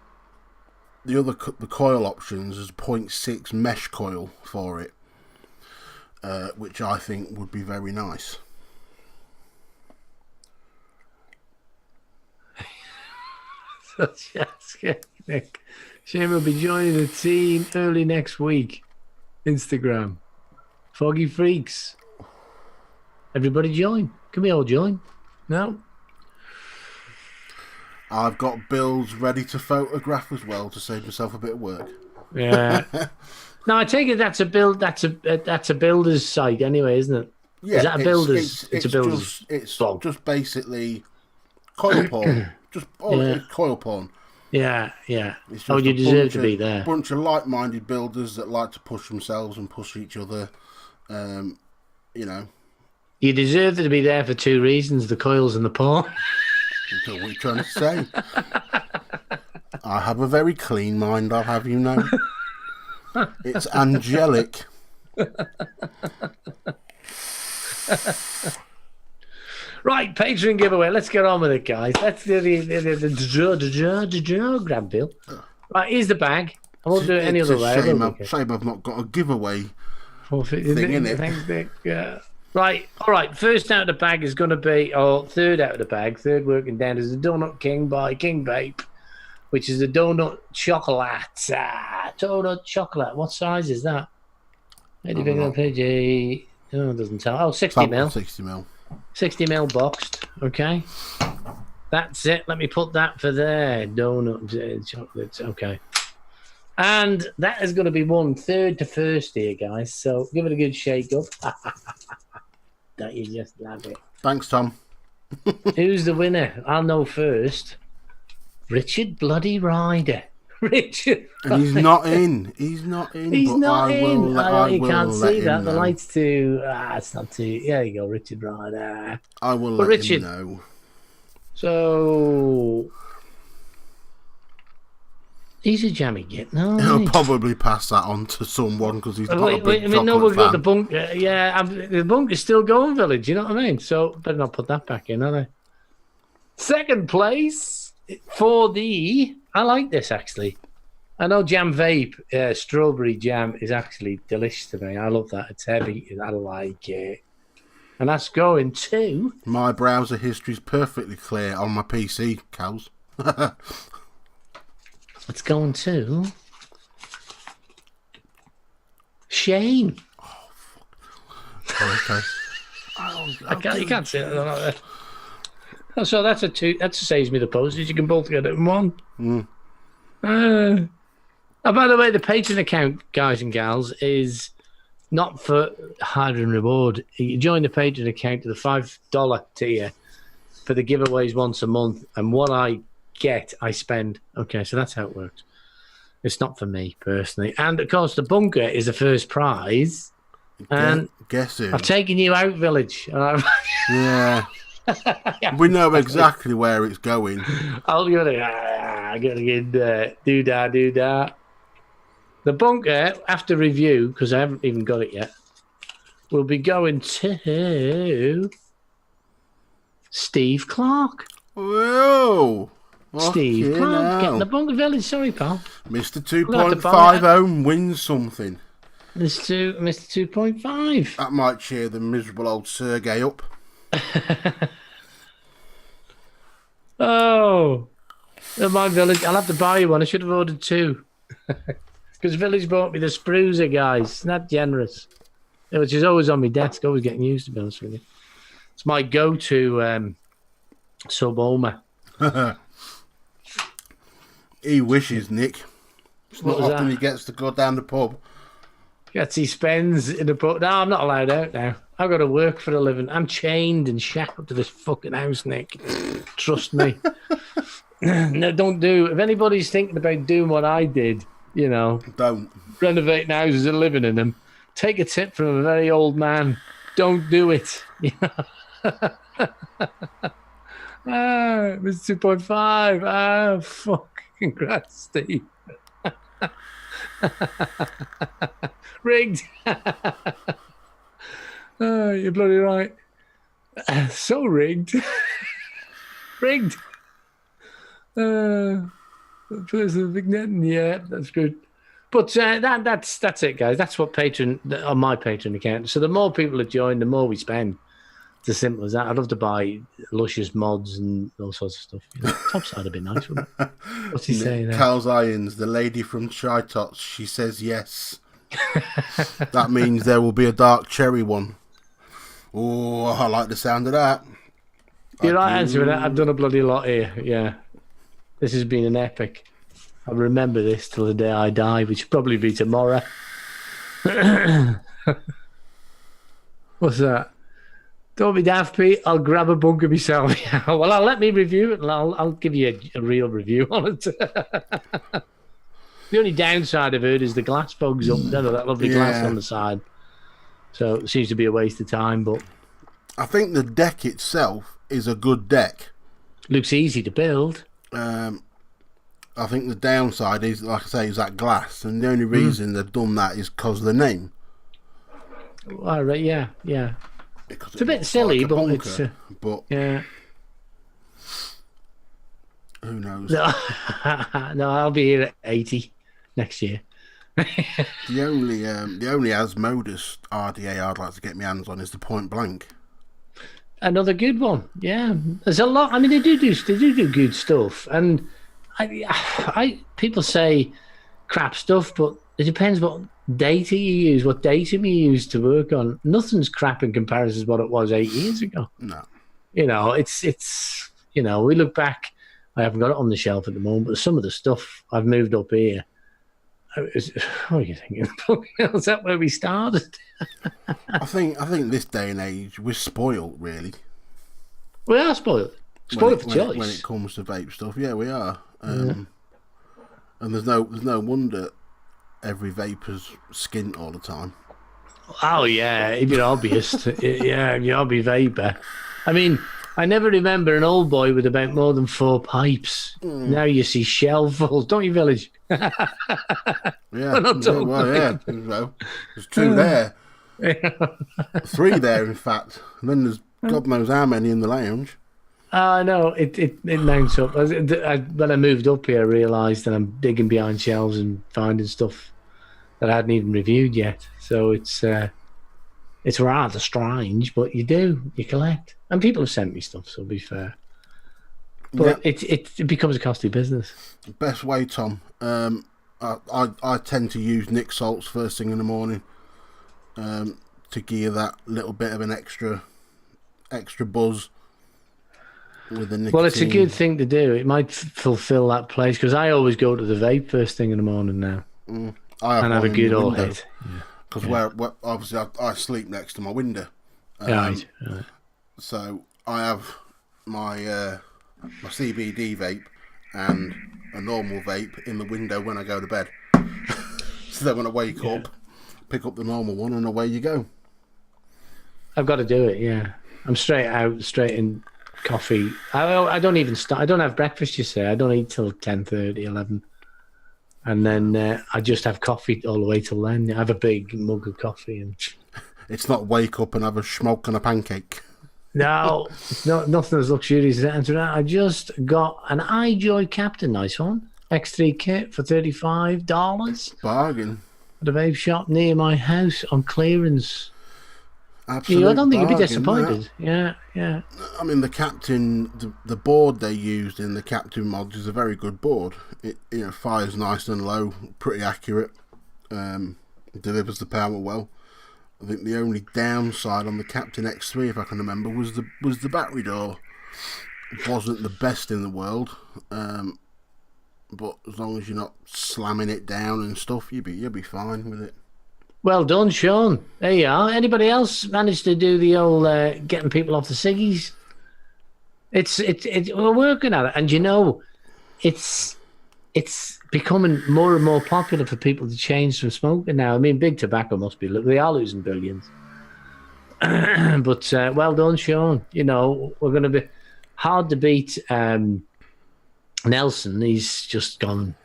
coil options is 0.6 mesh coil for it, which I think would be very nice. Nick. Shane will be joining the team early next week. Instagram. Foggy Freaks. Everybody join. Can we all join? No? I've got bills ready to photograph as well to save myself a bit of work. Yeah. No, I take it that's a builder's site anyway, isn't it? Yeah, is that a builder's? It's a builder's It's blog. just basically coil porn. Coil porn. Yeah, yeah. It's just Oh, you a deserve bunch to of- be there. Bunch of like-minded builders that like to push themselves and push each other. You know, You deserve to be there for 2 reasons: the coils and the porn. what are you trying to say? I have a very clean mind, I'll have you know. It's angelic. Right, Patreon giveaway. Let's get on with it, guys. Let's do the grab bill. Right, here's the bag. I won't do it any other way. Shame I've not got a giveaway thing in it. Thanks, Nick. Yeah. Right, all right. First out of the bag is going to be, or third out of the bag, third working down is the Donut King by King Vape, which is the donut chocolate. Donut chocolate. What size is that? 80 PG. Oh, it doesn't tell. Oh, 60 mil. 60 mil. 60 mil boxed. Okay. That's it. Let me put that for there. Donut chocolates. Okay. And that is going to be 1/3 to first here, guys. So give it a good shake up. Don't you just love it? Thanks, Tom. Who's the winner? I'll know first. Richard Bloody Ryder. Richard. And he's not in. He's not in. He's not in. You can't see that. Know. The light's too. It's not too. There you go, Richard Ryder. I will let Richard, him know. So he's a jammy git. No, he'll probably pass that on to someone because he's got a big chocolate we've got fan. the bunker. Yeah, the bunker's still going, Village. You know what I mean? So better not put that back in, are they? Second place for the. I like this actually. I know Jam Vape, strawberry jam is actually delicious to me. I love that. It's heavy. I like it. And that's going to... My browser history is perfectly clear on my PC, cows. It's going to... Shane. Oh, fuck. Okay. You can't see it. So that's a 2. That saves me the postage. You can both get it in one. By the way, the Patreon account, guys and gals, is not for hard and reward. You join the Patreon account to the $5 tier for the giveaways once a month, and what I get, I spend. Okay, so that's how it works. It's not for me personally, and of course, the bunker is the first prize. And guess who? I've taken you out, Village. Yeah. We know exactly where it's going. I'm gonna get do-da. The bunker, after review, because I haven't even got it yet, will be going to Steve Clark. Whoa! Steve Clark, getting the bunker Village. Sorry, pal. Mr. 2.50 wins something. Mr. 2.5. That might cheer the miserable old Sergey up. Oh, my Village. I'll have to buy you one. I should have ordered 2. Because Village bought me the Spruiser, guys. It's not generous. Which is always on my desk. Always getting used, to be honest with you. It's my go-to sub-Oma. He wishes, Nick. It's not often he gets to go down the pub. Yes, he spends in the pub. No, I'm not allowed out now. I've got to work for a living. I'm chained and shackled to this fucking house, Nick. Trust me. No, don't do. If anybody's thinking about doing what I did, you know, don't renovating houses and living in them, take a tip from a very old man. Don't do it. You know? Mr. 2.5. Fuck. Congrats, Steve. Rigged. You're bloody right. So rigged. Rigged. Person Vignetten, yeah, that's good. But that's it, guys. That's what Patreon on my Patreon account. So the more people that join, the more we spend. It's as simple as that. I'd love to buy luscious mods and all sorts of stuff. You know, topside would be nice, wouldn't it? What's he saying there? Cal's Irons, the lady from Chai Tots, she says yes. That means there will be a dark cherry one. Oh, I like the sound of that. You're right answering that. I've done a bloody lot here. Yeah. This has been an epic. I'll remember this till the day I die, which will probably be tomorrow. What's that? Don't be daft, Pete. I'll grab a bunker myself. Well, I'll let me review it, and I'll give you a real review on it. The only downside I've heard is the glass fogs up. That lovely glass on the side. So it seems to be a waste of time, but I think the deck itself is a good deck. Looks easy to build. I think the downside is, like I say, is that glass, and the only reason they've done that is because of the name. All right, yeah. Because It's a bit silly, like a but bunker, it's yeah. Who knows? No, I'll be here at 80 next year. The only Asmodus RDA I'd like to get my hands on is the Point Blank. Another good one, yeah. There's a lot. I mean, they do good stuff, and people say crap stuff, but it depends what data you use, what datum you use to work on. Nothing's crap in comparison to what it was 8 years ago. No, it's we look back. I haven't got it on the shelf at the moment, but some of the stuff I've moved up here. What are you thinking? Is that where we started? I think this day and age we're spoiled, really. We are spoiled. Spoiled for choice. When it comes to vape stuff, yeah, we are. And there's no wonder every vapor's skint all the time. Oh yeah, it'd be obvious. Yeah, you'll be vapor. I mean, I never remember an old boy with about more than 4 pipes. Now you see shelvfuls, don't you, Village? Yeah, there's 2 there, 3 there, in fact. And then there's God knows how many in the lounge. No, it mounts up. When I moved up here, I realised that I'm digging behind shelves and finding stuff that I hadn't even reviewed yet. So it's rather strange, but you collect. And people have sent me stuff, so be fair. But it becomes a costly business. Best way, Tom. I tend to use Nick salts first thing in the morning to gear that little bit of an extra buzz with the nicotine. Well, it's a good thing to do. It might fulfill that place, because I always go to the vape first thing in the morning now. I have a good old hit. Because where obviously I sleep next to my window. Right. So I have my my CBD vape and a normal vape in the window when I go to bed. So that when I wake up, pick up the normal one, and away you go. I've got to do it, yeah. I'm straight in coffee. I don't even start. I don't have breakfast, you say. I don't eat till 10:30, 11. And then I just have coffee all the way till then. I have a big mug of coffee. And it's not wake up and have a smoke and a pancake. No, it's not, nothing as luxurious as that. I just got an iJoy Captain, nice one. X3 kit for $35. Bargain. At a vape shop near my house on clearance. Absolutely. I don't think you'd be disappointed. Yeah. I mean, the Captain, the board they used in the Captain mods is a very good board. It fires nice and low, pretty accurate, delivers the power well. I think the only downside on the Captain X3, if I can remember, was the battery door. It wasn't the best in the world, but as long as you're not slamming it down and stuff, you'll be fine with it. Well done, Sean. There you are. Anybody else managed to do the old getting people off the ciggies? We're working at it, and it's becoming more and more popular for people to change from smoking now. I mean, big tobacco they are losing billions. But well done, Sean. We're going to be hard to beat. Nelson, he's just gone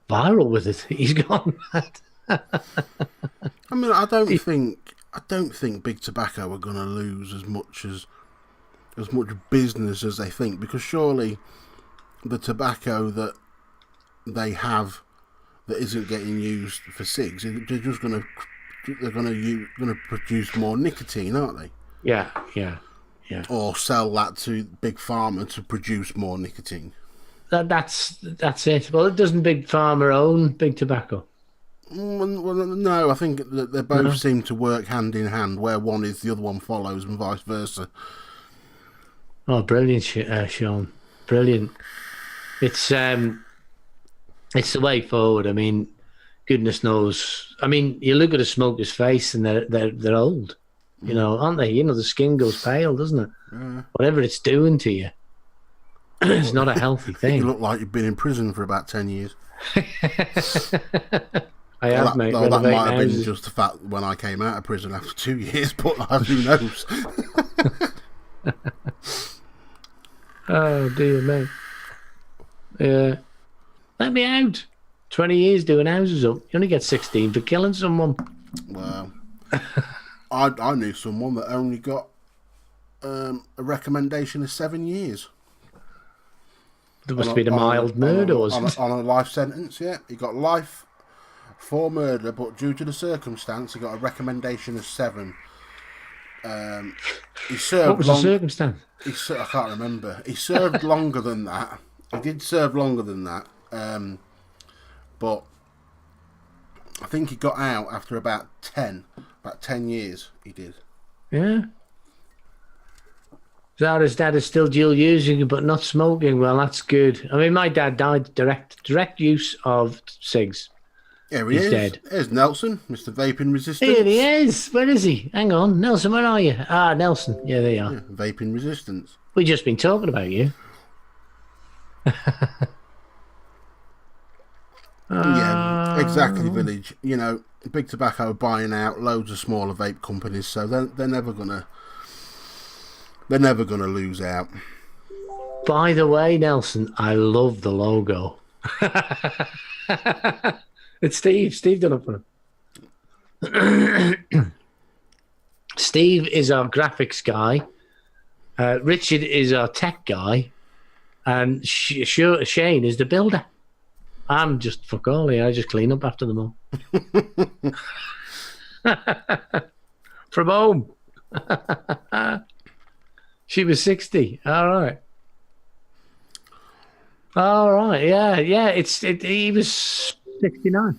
viral with it. He's gone mad. I mean, I don't think big tobacco are going to lose as much business as they think, because surely the tobacco that they have that isn't getting used for cigs, they're just going to produce more nicotine, aren't they? Yeah. Or sell that to big pharma to produce more nicotine. That's it. Well, doesn't big pharma own big tobacco? Well, no, I think that they both seem to work hand in hand. Where one is, the other one follows, and vice versa. Oh, brilliant, Sean! Brilliant. It's the way forward. I mean, goodness knows. I mean, you look at a smoker's face, and they're old. You know, aren't they? You know, the skin goes pale, doesn't it? Yeah. Whatever it's doing to you, it's not a healthy You thing. look like you've been in prison for about 10 years. I have, mate. Well, that might have been houses. just the fact when I came out of prison after 2 years, but who knows? Oh, dear me. Yeah. Let me out. 20 years doing houses up. You only get 16 for killing someone. Well, I knew someone that only got a recommendation of 7 years. There must be a mild murder or on something. a life sentence, yeah. He got life for murder, but due to the circumstance, he got a recommendation of 7. He served What was the circumstance? I can't remember. He served longer than that. He did serve longer than that. But I think he got out after about 10 years. He did. Yeah. So his dad is still dual using but not smoking. Well, that's good. I mean, my dad died direct use of cigs. Here he He's is. dead. Here's Nelson, Mr. Vaping Resistance. Here he is. Where is he? Hang on. Nelson, where are you? Ah, Nelson. Yeah, there you are. Yeah, Vaping Resistance. We've just been talking about you. Yeah, exactly, Village. You know, Big Tobacco are buying out loads of smaller vape companies, so they're never gonna lose out. By the way, Nelson, I love the logo. It's Steve. Steve done it for him. Steve is our graphics guy. Richard is our tech guy. And Shane is the builder. I'm just fuck all here. I just clean up after them all. From home. She was 60. All right. Yeah. He was 69.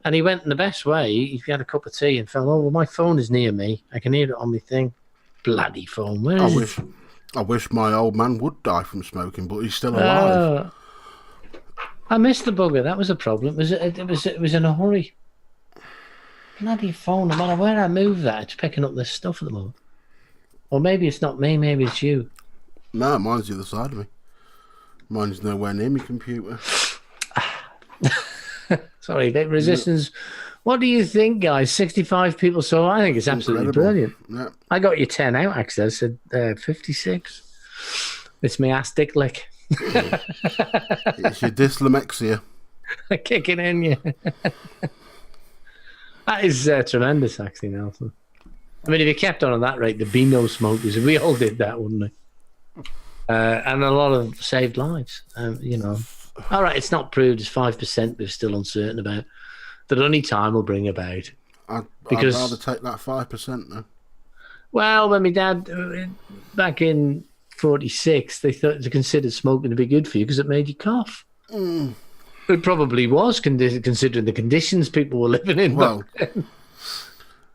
And he went in the best way. He had a cup of tea and fell over. My phone is near me. I can hear it on my thing. Bloody phone. Where is it? I wish my old man would die from smoking, but he's still alive. I missed the bugger. That was a problem. It was in a hurry. Bloody phone. No matter where I move that, it's picking up this stuff at the moment. Or maybe it's not me. Maybe it's you. No, mine's the other side of me. Mine's nowhere near my computer. Sorry, vape resistance. What do you think, guys? 65 people saw. I think it's absolutely brilliant. Yeah. I got you 10 out, actually. I said 56. It's my ass dick lick. It's your dyslemexia. Kicking in, yeah. That is tremendous, actually, Nelson. I mean, if you kept on at that rate, there'd be no smokers. We all did that, wouldn't we? And a lot of saved lives, you know. All right, it's not proved. It's 5% we're still uncertain about. That only time will bring about. I'd rather take that 5% though. Well, when my dad, back in 46, they considered smoking to be good for you because it made you cough. Mm. It probably was, considering the conditions people were living in. Well,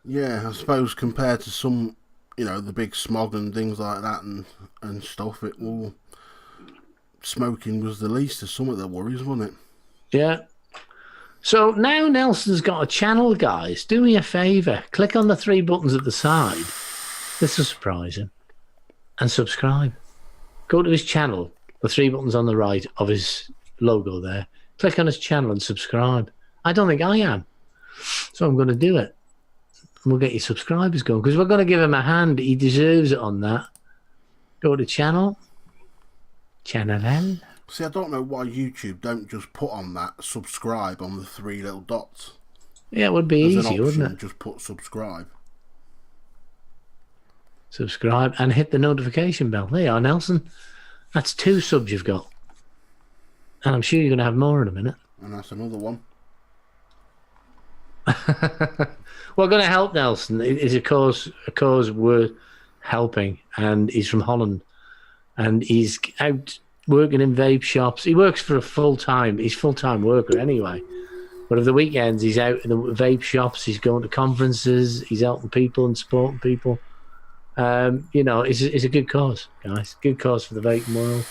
yeah, I suppose compared to some, you know, the big smog and things like that and stuff, smoking was the least of some of their worries, wasn't it? Yeah. So now Nelson's got a channel, guys. Do me a favour. Click on the 3 buttons at the side. This will surprise him. And subscribe. Go to his channel. The 3 buttons on the right of his logo there. Click on his channel and subscribe. I don't think I am. So I'm going to do it. And we'll get your subscribers going. Because we're going to give him a hand. He deserves it on that. Go to channel. Channel. See, I don't know why YouTube don't just put on that subscribe on the 3 little dots. Yeah, it would be easy, wouldn't it? Just put subscribe. Subscribe and hit the notification bell. There you are, Nelson. That's 2 subs you've got. And I'm sure you're going to have more in a minute. And that's another one. We're going to help Nelson. It's a cause worth helping. And he's from Holland. And he's out working in vape shops. He works for he's full-time worker anyway. But of the weekends, he's out in the vape shops. He's going to conferences. He's helping people and supporting people. You know, it's a good cause, guys. Good cause for the vaping world.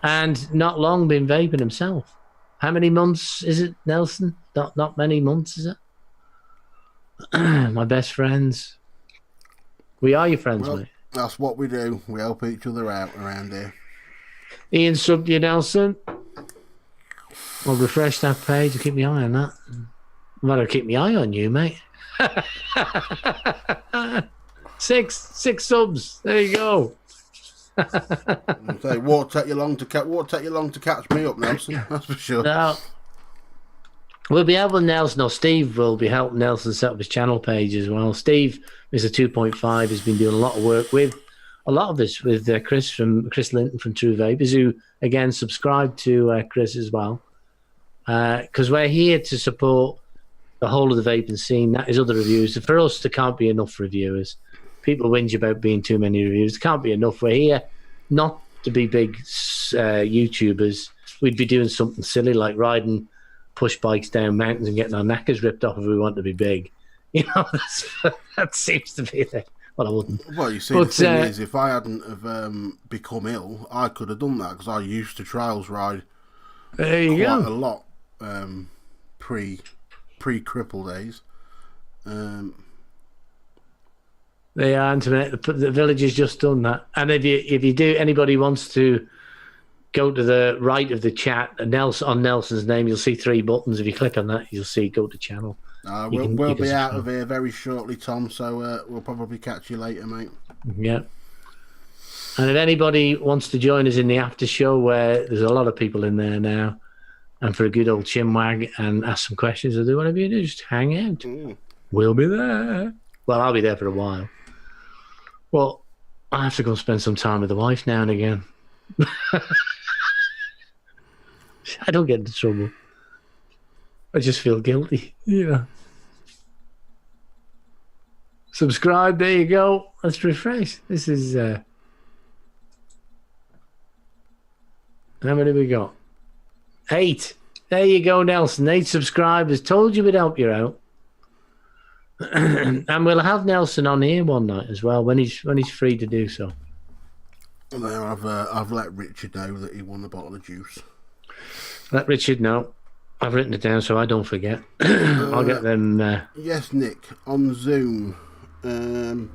And not long been vaping himself. How many months is it, Nelson? Not many months, is it? My best friends. We are your friends, Well, mate. that's what we do. We help each other out around here. Ian subbed you, Nelson. I'll refresh that page and keep my eye on that. I better keep my eye on you, mate. Six subs. There you go. So won't take you long to catch me up, Nelson. That's for sure. No. We'll be helping Nelson, or Steve will be helping Nelson set up his channel page as well. Steve, Mr. 2.5, has been doing a lot of work with a lot of this with Chris Linton from True Vapors, who again subscribed to Chris as well. Because we're here to support the whole of the vaping scene. That is other reviews. For us, there can't be enough reviewers. People whinge about being too many reviews. There can't be enough. We're here not to be big YouTubers. We'd be doing something silly like riding push bikes down mountains and getting our knackers ripped off if we want to be big. You know, that seems to be the... Well, I wouldn't. Well, you see, the thing is, if I hadn't have become ill, I could have done that because I used to trials ride there you quite go. a lot pre-cripple days. They are, and the village has just done that. And if you do, anybody wants to go to the right of the chat, on Nelson's name, you'll see 3 buttons. If you click on that, you'll see go to channel. We'll be out of here very shortly, Tom, so we'll probably catch you later, mate. Yeah. And if anybody wants to join us in the after show, where there's a lot of people in there now, and for a good old chinwag and ask some questions or do whatever you do, just hang out. We'll be there. Well, I'll be there for a while. Well, I have to go spend some time with the wife now and again. I don't get into trouble. I just feel guilty. Yeah. Subscribe. There you go. Let's refresh. This is... how many we got? 8. There you go, Nelson. 8 subscribers. Told you we'd help you out. And we'll have Nelson on here one night as well when he's free to do so. There, I've let Richard know that he won a bottle of juice. Let Richard know. I've written it down so I don't forget. I'll get them. Yes, Nick, on Zoom. You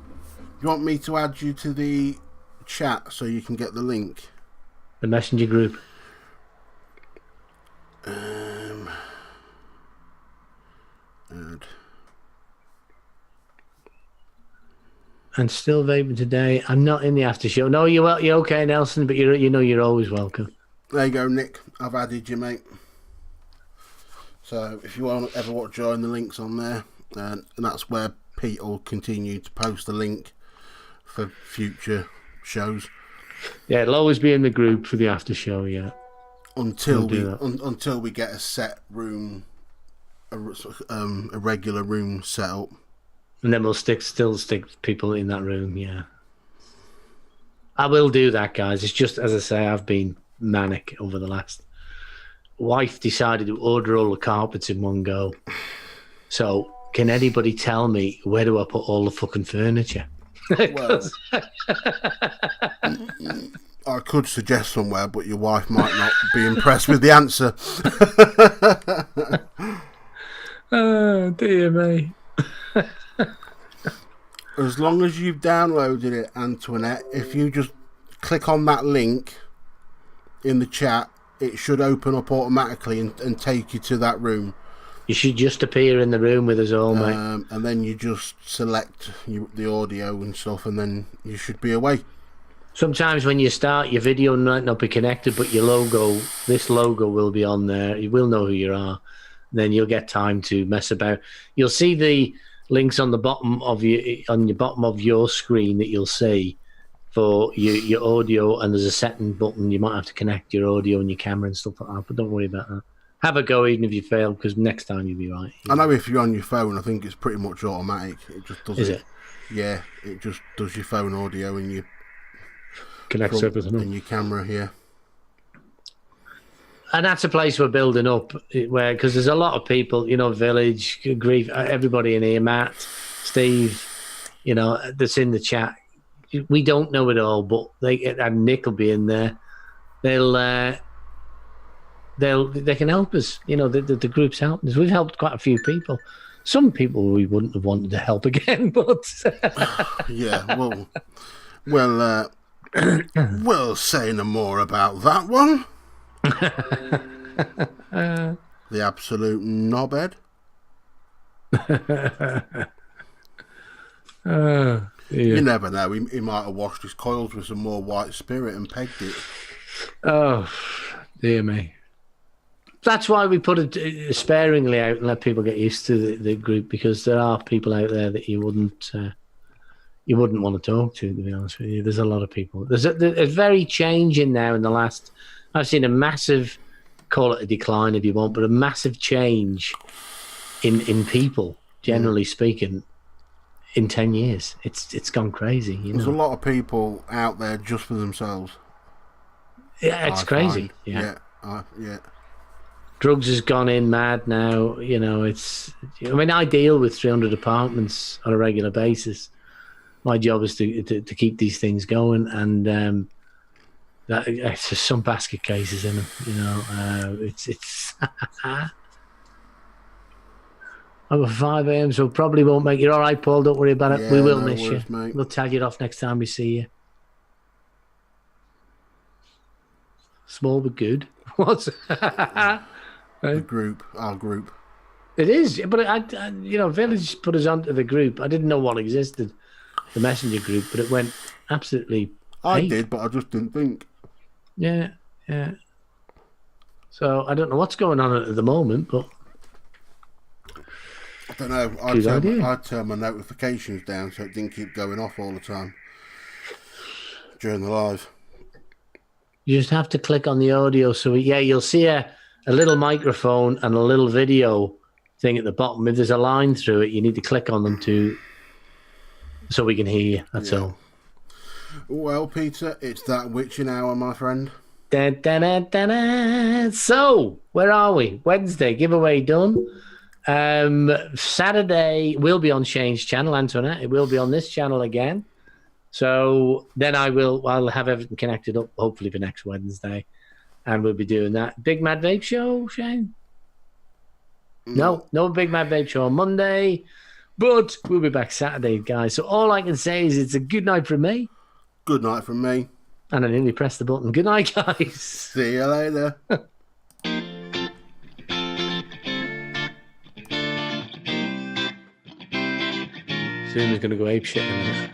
want me to add you to the chat so you can get the link? The messenger group. Add. And still vaping today. I'm not in the after show. No, you're okay, Nelson, but you're always welcome. There you go, Nick. I've added you, mate. So if you want to ever join, the link's on there, and that's where Pete will continue to post the link for future shows. Yeah, it'll always be in the group for the after show. Yeah, until we get a set room, a regular room set up. And then we'll still stick people in that room, yeah. I will do that, guys. It's just, as I say, I've been manic over the last... Wife decided to order all the carpets in one go. So, can anybody tell me where do I put all the fucking furniture? Well, I could suggest somewhere, but your wife might not be impressed with the answer. Oh, dear me. As long as you've downloaded it, Antoinette, if you just click on that link in the chat, it should open up automatically and take you to that room. You should just appear in the room with us all, mate. And then you just select the audio and stuff, and then you should be away. Sometimes when you start, your video might not be connected, but your logo, this logo will be on there. You will know who you are. Then you'll get time to mess about. You'll see the links on the bottom of your screen that you'll see for your audio, and there's a setting button. You might have to connect your audio and your camera and stuff like that, but don't worry about that. Have a go even if you fail, because next time you'll be right. I know if you're on your phone, I think it's pretty much automatic. It just does it. Is it? it? Yeah, it just does your phone audio and your connects everything and your camera here. And that's a place we're building up, where because there's a lot of people, Village, Grief, everybody in here, Matt, Steve, that's in the chat. We don't know it all, but and Nick will be in there. They can help us. The group's helping us. We've helped quite a few people. Some people we wouldn't have wanted to help again, but Yeah, we'll say no more about that one. The absolute knobhead. You never know. He might have washed his coils with some more white spirit and pegged it. Oh, dear me. That's why we put it sparingly out and let people get used to the group, because there are people out there that you wouldn't want to talk to be honest with you. There's a lot of people. There's a very changing now in the last. I've seen a massive, call it a decline if you want, but a massive change in people, generally speaking, in 10 years. It's gone crazy. There's a lot of people out there just for themselves. Yeah, it's crazy. Yeah. Drugs has gone in mad now. I deal with 300 apartments on a regular basis. My job is to keep these things going, and it's just some basket cases in them. It's over 5 a.m. so probably won't make it. All right, Paul, don't worry about it. Yeah, we will no miss worries, you. mate. We'll tag it off next time we see you. Small but good. What's our group. It is, but Village put us onto the group. I didn't know one existed, the messenger group, but it went absolutely. I did, but I just didn't think. Yeah. So I don't know what's going on at the moment, but I don't know. I'd turn my notifications down so it didn't keep going off all the time during the live. You just have to click on the audio. So you'll see a little microphone and a little video thing at the bottom. If there's a line through it, you need to click on them so we can hear you. That's all. Well, Peter, it's that witching hour, my friend. Dun, dun, dun, dun, dun. So, where are we? Wednesday, giveaway done. Saturday will be on Shane's channel, Antoinette. It will be on this channel again. So then I'll have everything connected up, hopefully for next Wednesday. And we'll be doing that. Big Mad Vape Show, Shane? No Big Mad Vape Show on Monday. But we'll be back Saturday, guys. So all I can say is it's a good night from me. Good night from me. And I nearly pressed the button. Good night, guys. See you later. Soon is going to go ape shit in a minute.